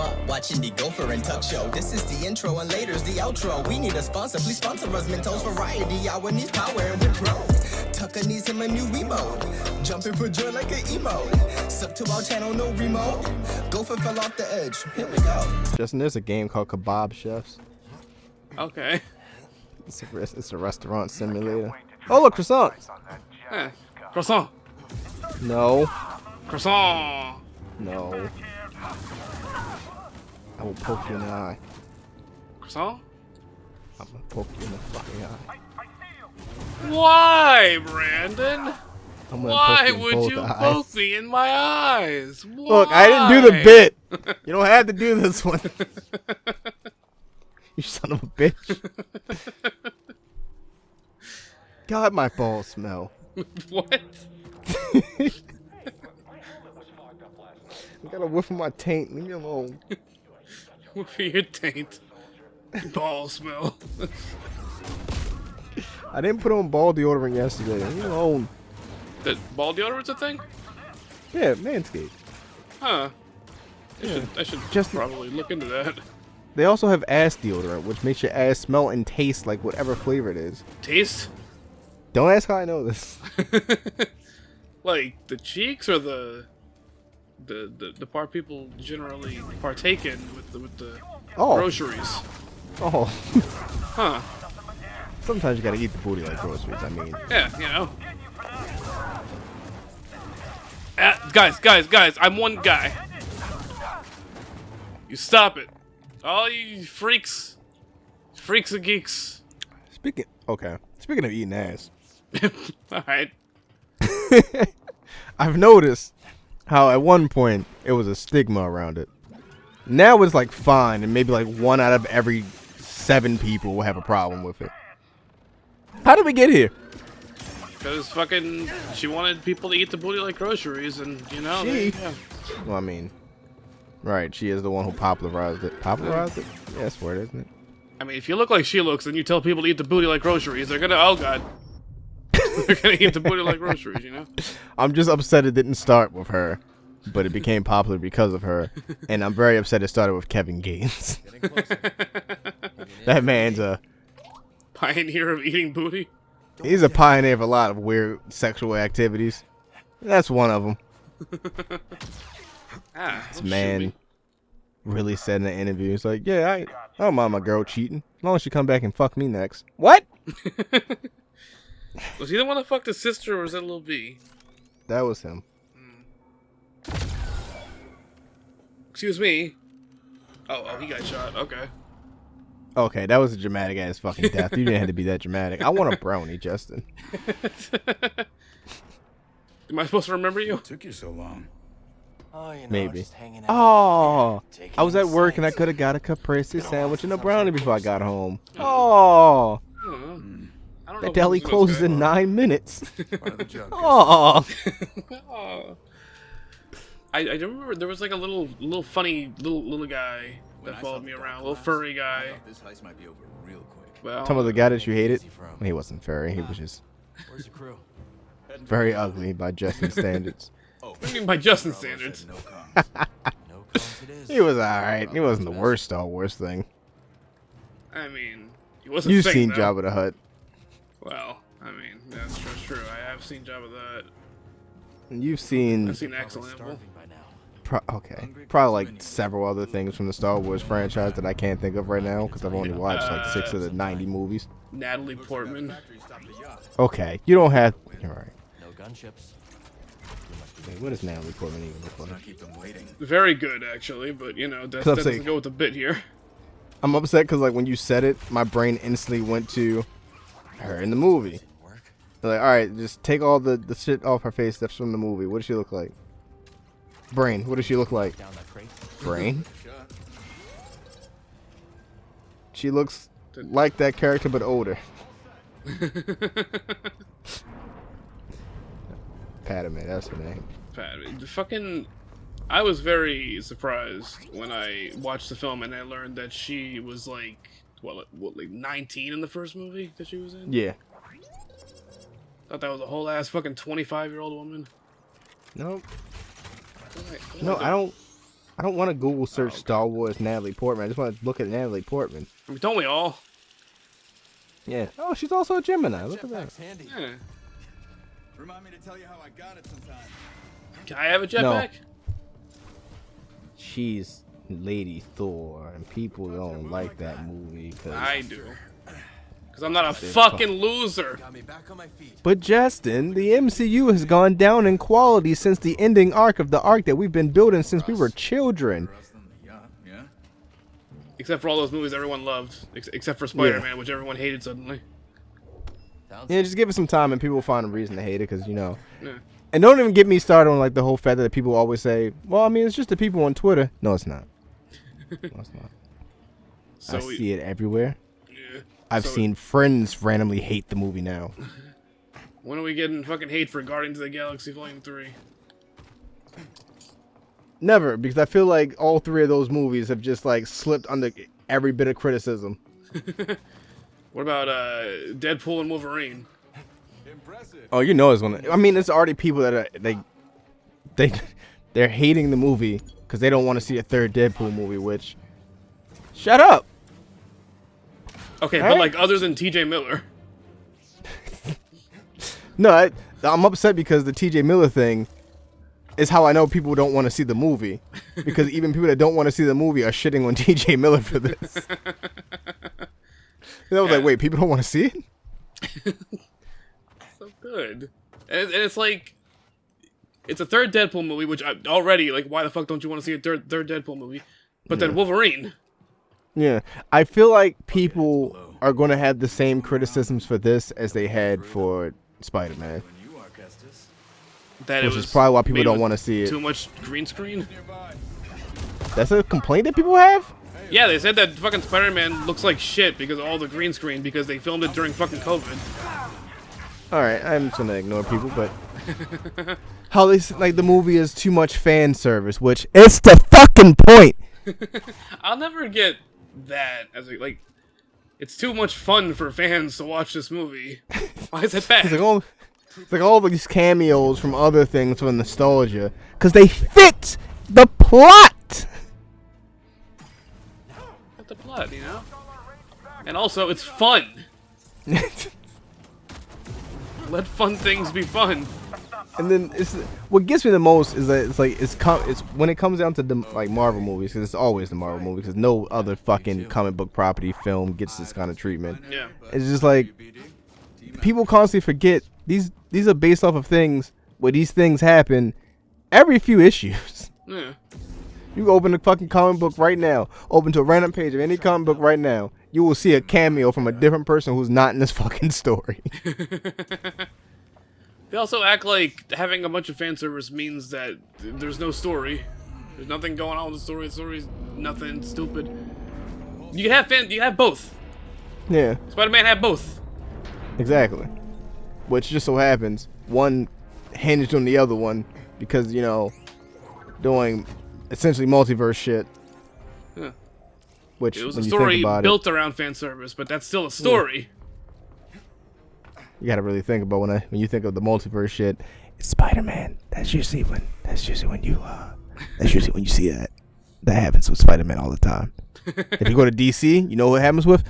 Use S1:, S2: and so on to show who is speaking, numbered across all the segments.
S1: are watching the Gopher Tuk show. This is the intro and later's the outro. We need a sponsor, please sponsor us. Mentos Variety, our needs power and we're pro. Tucker needs him a new remote. Jumping for joy like an emo. Sub to our channel, no remote. Gopher fell off the edge. Here we go.
S2: Justin, there's a game called Kebab Chefs.
S3: Okay.
S2: It's a restaurant simulator. Oh, look, croissant.
S3: Croissant.
S2: No.
S3: Croissant.
S2: No. I will poke you in the eye.
S3: Croissant?
S2: I'm gonna poke you in the fucking eye.
S3: Why, Brandon? Why would
S2: both
S3: you
S2: eyes.
S3: poke me in my eyes? Why?
S2: Look, I didn't do the bit. You don't have to do this one. You son of a bitch. God, my balls smell.
S3: What?
S2: I got a whiff of my taint. Leave me alone.
S3: What for your taint? Ball smell.
S2: I didn't put on ball deodorant yesterday. Leave me alone.
S3: The ball deodorant's a thing?
S2: Yeah, Manscaped.
S3: Huh. I should
S2: Just
S3: probably look into that.
S2: They also have ass deodorant, which makes your ass smell and taste like whatever flavor it is.
S3: Taste?
S2: Don't ask how I know this.
S3: Like the cheeks or the part people generally partake in with the groceries.
S2: Oh.
S3: Huh.
S2: Sometimes you gotta eat the booty like groceries, I mean.
S3: Yeah, you know. Guys, I'm one guy. You stop it. All you freaks and geeks.
S2: Speaking of eating ass.
S3: Alright.
S2: I've noticed how at one point it was a stigma around it. Now it's like fine, and maybe like 1 out of every 7 people will have a problem with it. How did we get here?
S3: Because fucking she wanted people to eat the booty like groceries, and you know. Yeah.
S2: Well, I mean, right? She is the one who popularized it. Popularized it? Yeah, that's word, isn't it?
S3: I mean, if you look like she looks, and you tell people to eat the booty like groceries, they're gonna. Oh god. They're gonna eat the booty like groceries, you know.
S2: I'm just upset it didn't start with her, but it became popular because of her, and I'm very upset it started with Kevin Gaines. That man's
S3: Pioneer of eating booty.
S2: He's a pioneer of a lot of weird sexual activities. That's one of them. This man really said in the interview, he's like, yeah, I don't mind my girl cheating, as long as she come back and fuck me next. What?
S3: Was he the one that fucked his sister, or was that Lil B?
S2: That was him.
S3: Excuse me. Oh, he got shot. Okay.
S2: Okay, that was a dramatic ass fucking death. You didn't have to be that dramatic. I want a brownie, Justin.
S3: Am I supposed to remember you?
S4: What took you so long?
S5: Oh, you know,
S2: Maybe.
S5: just hanging out.
S2: Oh,
S5: Taking
S2: I was at
S5: in
S2: work and I
S5: sights.
S2: could have got a caprese sandwich and a brownie before I got home. Oh,
S3: I don't know. I don't
S2: the
S3: know
S2: deli
S3: if it was
S2: closes
S3: those
S2: in
S3: guys.
S2: 9 minutes.
S4: Part of the joke.
S2: Oh,
S3: Oh. I remember there was like a little funny little guy that followed me around, little furry guy.
S4: This heist might be over real quick.
S3: Well,
S2: some of the guy that you hated. Well, he wasn't furry. He was just
S5: Where's the crew?
S2: very ugly by Justin standards.
S3: what do you mean by Justin standards?
S4: No comms.
S5: No comms it is.
S2: He was alright. He wasn't the worst Star Wars thing.
S3: I mean, he wasn't.
S2: You've
S3: thick,
S2: seen
S3: though.
S2: Jabba the Hutt.
S3: Well, I mean, that's true. I have seen Jabba the Hutt.
S2: You've seen
S3: I've seen Excellent.
S5: Starving by now.
S2: probably like several other things from the Star Wars franchise that I can't think of right now because I've only watched like 6 of the 90 movies.
S3: Natalie Portman.
S2: Okay, you don't have. You're right.
S5: No gunships.
S2: Wait, what is Natalie Portman even look
S4: Don't
S2: like?
S4: keep them waiting.
S3: Very good, actually, but you know that
S2: 'Cause I'm
S3: doesn't
S2: saying-
S3: go with the bit here.
S2: I'm upset because like when you said it, my brain instantly went to her in the movie.
S5: Work.
S2: Like, all right, just take all the shit off her face that's from the movie. What does she look like? Brain. What does she look like?
S5: Down that crate.
S2: Brain. She looks like that character but older. Padme, that's her name.
S3: The fucking. I was very surprised when I watched the film and I learned that she was like, what, like 19 in the first movie that she was in?
S2: Yeah.
S3: Thought that was a whole ass fucking 25-year-old woman.
S2: No.
S3: What
S2: No, I I don't want to Google search Star Wars Natalie Portman. I just want to look at Natalie Portman.
S3: I mean, don't we all?
S2: Yeah. Oh, she's also a Gemini. Look at that.
S5: Jetpack's handy.
S3: Yeah.
S4: Remind me to tell you how I got it sometime.
S3: Can I have a jetpack?
S2: She's Lady Thor, and people don't like that movie.
S3: I do. Because I'm not a fucking loser.
S5: Got me back on my feet.
S2: But Justin, the MCU has gone down in quality since the ending arc of the arc that we've been building since we were children.
S4: Yeah.
S3: Except for all those movies everyone loved. Except for Spider-Man, which everyone hated suddenly.
S2: Yeah, just give it some time and people will find a reason to hate it, because, you know.
S3: Yeah.
S2: And don't even get me started on, like, the whole fact that people always say, well, I mean, it's just the people on Twitter. No, it's not. No, it's not.
S3: So
S2: I see it everywhere.
S3: Yeah.
S2: I've seen friends randomly hate the movie now.
S3: When are we getting fucking hate for Guardians of the Galaxy Volume 3?
S2: Never, because I feel like all three of those movies have just, like, slipped under every bit of criticism.
S3: What about Deadpool and Wolverine?
S4: Impressive.
S2: Oh, you know it's gonna. I mean, it's already people that are they're hating the movie because they don't want to see a third Deadpool movie. Which, shut up.
S3: Okay,
S2: All
S3: but
S2: right.
S3: like other than T.J. Miller.
S2: No, I'm upset because the T.J. Miller thing is how I know people don't want to see the movie, because even people that don't want to see the movie are shitting on T.J. Miller for this. And I was like, wait, people don't want to see it?
S3: So good. And it's like, it's a third Deadpool movie, which I already, like, why the fuck don't you want to see a third Deadpool movie? But then Wolverine.
S2: Yeah, I feel like people are going to have the same criticisms for this as they had for Spider-Man,
S4: When you are Kestis.
S3: That
S2: which
S3: it was
S2: is probably why people
S3: made
S2: don't
S3: with
S2: want to see it.
S3: Too much green screen?
S2: That's a complaint that people have?
S3: Yeah, they said that fucking Spider-Man looks like shit because of all the green screen, because they filmed it during fucking COVID.
S2: Alright, I'm just gonna ignore people, but how they like the movie is too much fan service, which is the fucking point.
S3: I'll never get that as a, like, it's too much fun for fans to watch this movie. Why is that bad?
S2: It's like all these cameos from other things for nostalgia, because they fit the plot.
S3: What the plot, you know? And also, it's fun. Let fun things be fun.
S2: And then it's what gets me the most is that it's when it comes down to the like Marvel movies, because it's always the Marvel movies, because no other fucking comic book property film gets this kind of treatment.
S3: Yeah.
S2: It's just like people constantly forget these are based off of things where these things happen every few issues.
S3: Yeah.
S2: You open a fucking comic book right now, open to a random page of any comic book right now, you will see a cameo from a different person who's not in this fucking story.
S3: They also act like having a bunch of fan service means that there's no story. There's nothing going on with the story. The story's nothing stupid. You can have both.
S2: Yeah,
S3: Spider-Man had both.
S2: exactly. Which just so happens, one hinged on the other one because, you know, doing essentially multiverse shit.
S3: Yeah.
S2: Which,
S3: It was
S2: when
S3: a
S2: you
S3: story
S2: think about
S3: built around fan service, but that's still a story.
S2: you gotta really think about when you think of the multiverse shit. It's Spider-Man. That's usually when you see that. That happens with Spider-Man all the time. If you go to DC, you know what happens with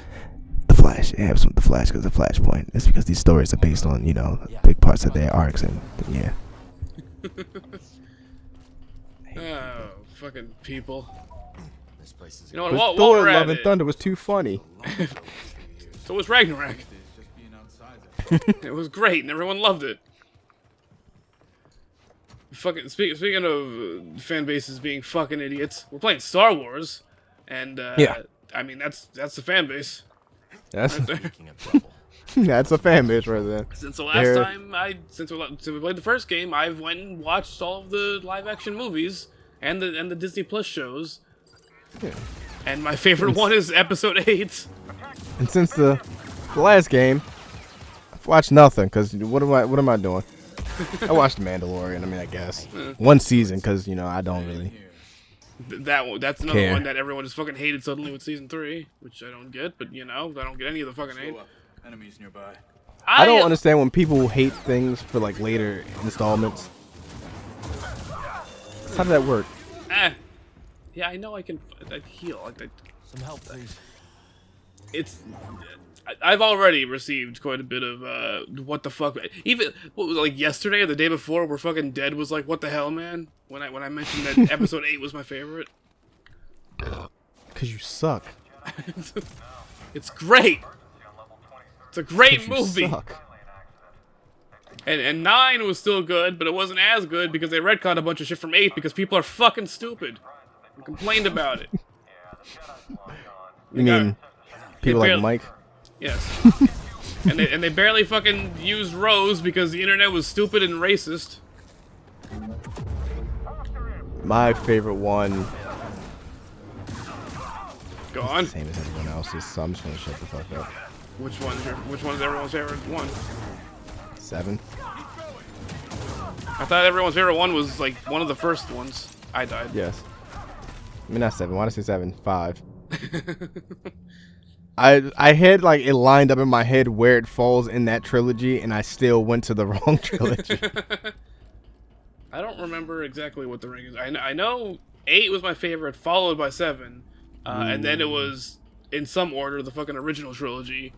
S2: the Flash. It happens with the Flash because of Flashpoint. It's because these stories are based on, you know, big parts of their arcs, and yeah.
S3: Oh, fucking people.
S5: This place is
S3: You know what?
S2: But
S3: While
S2: Thor:
S3: we're at
S2: Love and
S3: it,
S2: Thunder was too funny.
S3: so was Ragnarok.
S4: It's just being outside.
S3: It was great, and everyone loved it. Fucking speaking of fan bases being fucking idiots, we're playing Star Wars, and
S2: Yeah.
S3: I mean that's the fan base.
S2: That's
S5: speaking of trouble.
S2: that's a fan base right there.
S3: Since the last
S2: There-
S3: time since we played the first game, I've went and watched all of the live action movies and the Disney Plus shows.
S2: Yeah.
S3: And my favorite one is Episode 8.
S2: And since the last game, I've watched nothing because what am I doing? I watched The Mandalorian. I mean, I guess one season because, you know, I don't really.
S3: That's another
S2: Care.
S3: one that everyone just fucking hated suddenly with season 3, which I don't get. But you know, I don't get any of the fucking hate.
S4: Slow up. Enemies nearby.
S2: I don't understand when people hate things for like later installments. How did that work?
S3: Yeah, I know I can heal.
S5: Some help, please.
S3: It's I've already received quite a bit of what the fuck. Even what was it, like yesterday or the day before, where fucking Dead was like, "What the hell, man?" When I mentioned that episode 8 was my favorite.
S2: Cause you suck.
S3: It's great. It's a great
S2: 'Cause you
S3: movie.
S2: suck.
S3: And 9 was still good, but it wasn't as good because they retconned a bunch of shit from 8 because people are fucking stupid. We complained about it.
S2: You mean people like
S3: barely-
S2: Mike?
S3: Yes. and they barely fucking used Rose because the internet was stupid and racist.
S2: My favorite one,
S3: Go on.
S2: same as everyone else's, so I'm just gonna shut the fuck up.
S3: Which one's everyone's favorite one?
S2: 7.
S3: I thought everyone's favorite one was like one of the first ones. I died.
S2: Yes. I mean, not 7. Why did I say 7? 5. I had like it lined up in my head where it falls in that trilogy, and I still went to the wrong trilogy.
S3: I don't remember exactly what the ring is. I know 8 was my favorite, followed by 7, and then it was in some order the fucking original trilogy.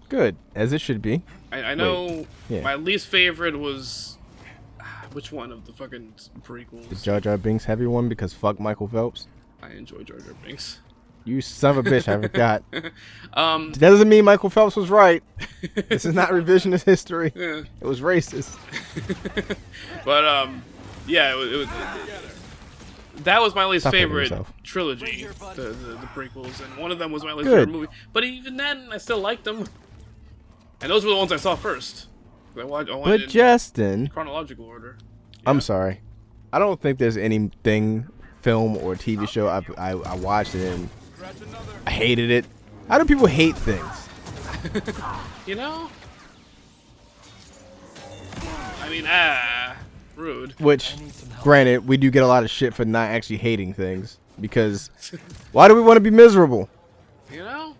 S2: Good, as it should be.
S3: I know
S2: yeah.
S3: my least favorite was which one of the fucking prequels?
S2: The Jar Jar Binks heavy one because fuck Michael Phelps.
S3: I enjoy Jar Jar Binks.
S2: You son of a bitch, I forgot. That doesn't mean Michael Phelps was right. This is not revisionist history.
S3: Yeah.
S2: It was racist.
S3: But yeah, that was my least
S2: Stop hitting
S3: favorite
S2: yourself.
S3: trilogy, the prequels, and one of them was my least
S2: Good.
S3: favorite movie. But even then, I still liked them. And those were the ones I saw first. I went
S2: But
S3: in
S2: Justin,
S3: chronological order.
S2: I'm sorry. I don't think there's anything, film or TV show I watched it and I hated it. How do people hate things?
S3: You know? I mean, rude.
S2: Which, granted, we do get a lot of shit for not actually hating things. Because, why do we want to be miserable?
S3: You know?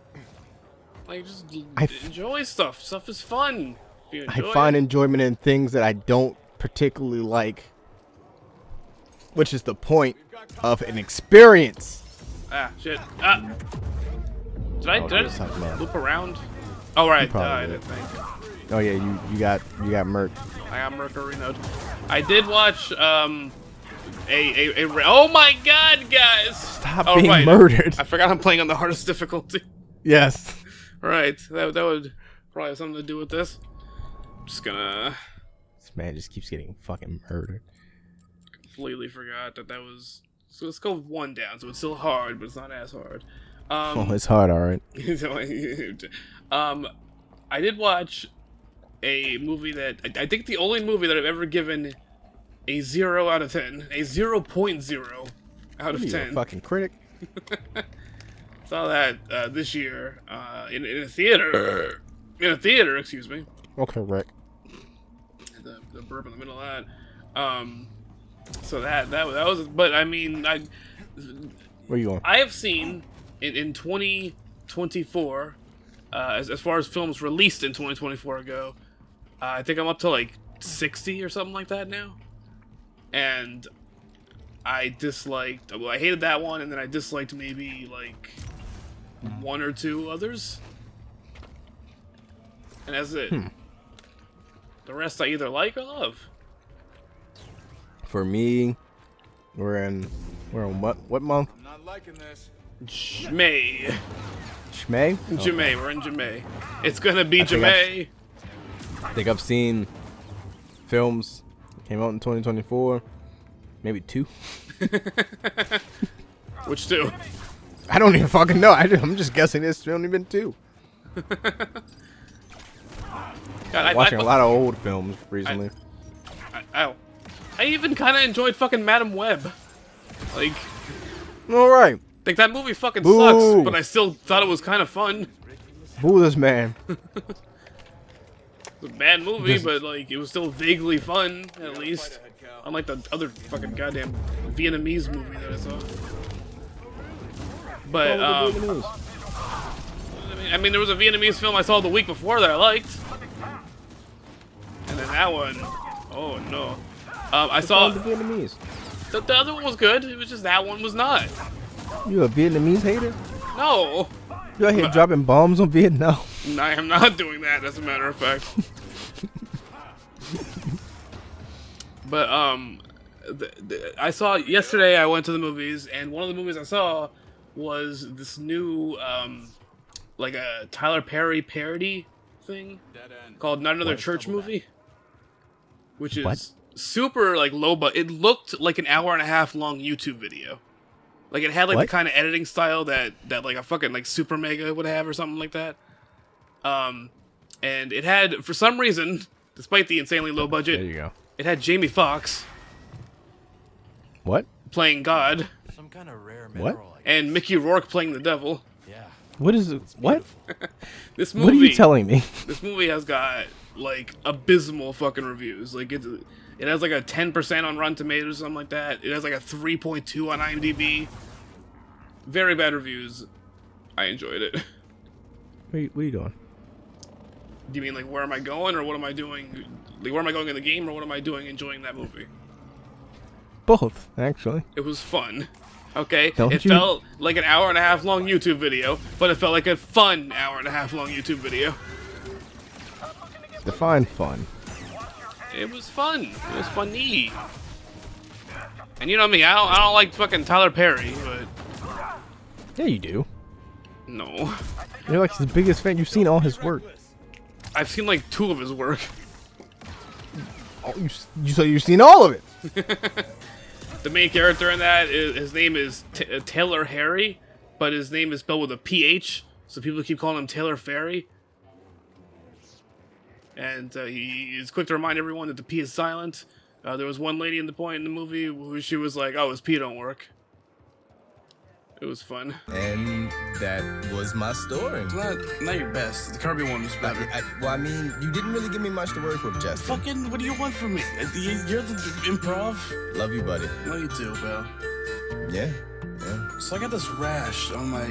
S3: Like, just
S2: I
S3: enjoy stuff. Stuff is fun. If you
S2: I
S3: enjoy
S2: find
S3: it.
S2: enjoyment in things that I don't particularly like. Which is the point of an experience.
S3: Shit. Did
S2: Oh,
S3: I
S2: that's tough,
S3: just
S2: man.
S3: loop around? Oh, right.
S2: probably
S3: I
S2: did.
S3: think.
S2: Oh yeah, you got murked.
S3: I got Mercurinoed. I did watch, oh my god, guys!
S2: Stop
S3: Oh,
S2: being
S3: right.
S2: murdered.
S3: I forgot I'm playing on the hardest difficulty.
S2: Yes.
S3: Right. That would probably have something to do with this. Just gonna
S2: This man just keeps getting fucking murdered.
S3: completely forgot that was. So let's go 1 down. So it's still hard, but it's not as hard.
S2: Oh, it's hard, alright.
S3: I did watch a movie that I think the only movie that I've ever given a 0 out of 10, a 0.0 out of
S2: You a
S3: 10.
S2: fucking critic.
S3: Saw that this year in a theater. In a theater, excuse me.
S2: Okay, Rick.
S3: The burp in the middle of that. So that was. But I mean,
S2: Where you going?
S3: I have seen in 2024, as far as films released in 2024 go, I think I'm up to like 60 or something like that now. And I hated that one, and then I disliked maybe like 1 or 2 others. And that's it. The rest I either like or love.
S2: For me, we're in what month?
S4: I'm not liking this.
S3: May.
S2: Shmay?
S3: Jamay, we're in Jamay. It's gonna be
S2: think
S3: Jamay.
S2: I think I've seen films that came out in 2024. Maybe 2.
S3: Which two?
S2: I don't even fucking know. I'm just guessing it's only been 2.
S3: God,
S2: Watching a lot of old films recently.
S3: I even kind of enjoyed fucking Madam Web. Like
S2: All right.
S3: that movie fucking
S2: Boo.
S3: sucks, but I still thought it was kind of fun.
S2: Boo this man.
S3: It's a bad movie, but like it was still vaguely fun, at least. Unlike the other fucking goddamn Vietnamese movie that I saw. But I mean, there was a Vietnamese film I saw the week before that I liked, and then that one, oh no, I saw
S2: the Vietnamese.
S3: the other one was good. It was just that one was not.
S2: You a Vietnamese hater?
S3: No,
S2: You out here dropping bombs on Vietnam?
S3: I am not doing that. As a matter of fact. But I saw yesterday. I went to the movies, and one of the movies I saw was this new like a Tyler Perry parody thing
S4: Dead end.
S3: called Not Another
S2: What?
S3: Church Movie, which is
S2: What?
S3: super like low, but it looked like an hour and a half long YouTube video. Like it had like the
S2: What?
S3: kind of editing style that like a fucking like Super Mega would have or something like that. And it had, for some reason, despite the insanely low budget,
S2: There you go.
S3: it had Jamie Foxx
S2: What?
S3: playing God
S5: Some kind of rare
S2: What?
S5: mineral. I
S3: and Mickey Rourke playing the devil.
S5: Yeah.
S2: What is it? What?
S3: This movie,
S2: What are you telling me?
S3: This movie has got like abysmal fucking reviews. Like it has like a 10% on Rotten Tomatoes, something like that. It has like a 3.2 on IMDb. Very bad reviews. I enjoyed it.
S2: What are you doing?
S3: Do you mean like where am I going, or what am I doing? Like where am I going in the game, or what am I doing enjoying that movie?
S2: Both, actually.
S3: It was fun. Okay?
S2: Don't
S3: It
S2: you-
S3: felt like an hour and a half long YouTube video, but it felt like a fun hour and a half long YouTube video.
S2: Define fun.
S3: It was fun. It was funny. And you know me, I don't like fucking Tyler Perry, but
S2: Yeah, you do.
S3: no.
S2: You're like his biggest fan. You've seen all his work.
S3: I've seen like 2 of his work.
S2: Oh, so you've seen all of it.
S3: The main character in that his name is Taylor Harry, but his name is spelled with a PH, so people keep calling him Taylor Ferry. And he is quick to remind everyone that the P is silent. There was one lady in the point in the movie who she was like, "Oh, his P don't work." It was fun.
S1: And that was my story.
S6: Not your best. The Kirby one was better.
S1: Well, I mean, you didn't really give me much to work with, Justin.
S6: Fucking, what do you want from me? You're the improv?
S1: Love you, buddy.
S6: No, you do, bro.
S1: Yeah.
S6: So I got this rash on my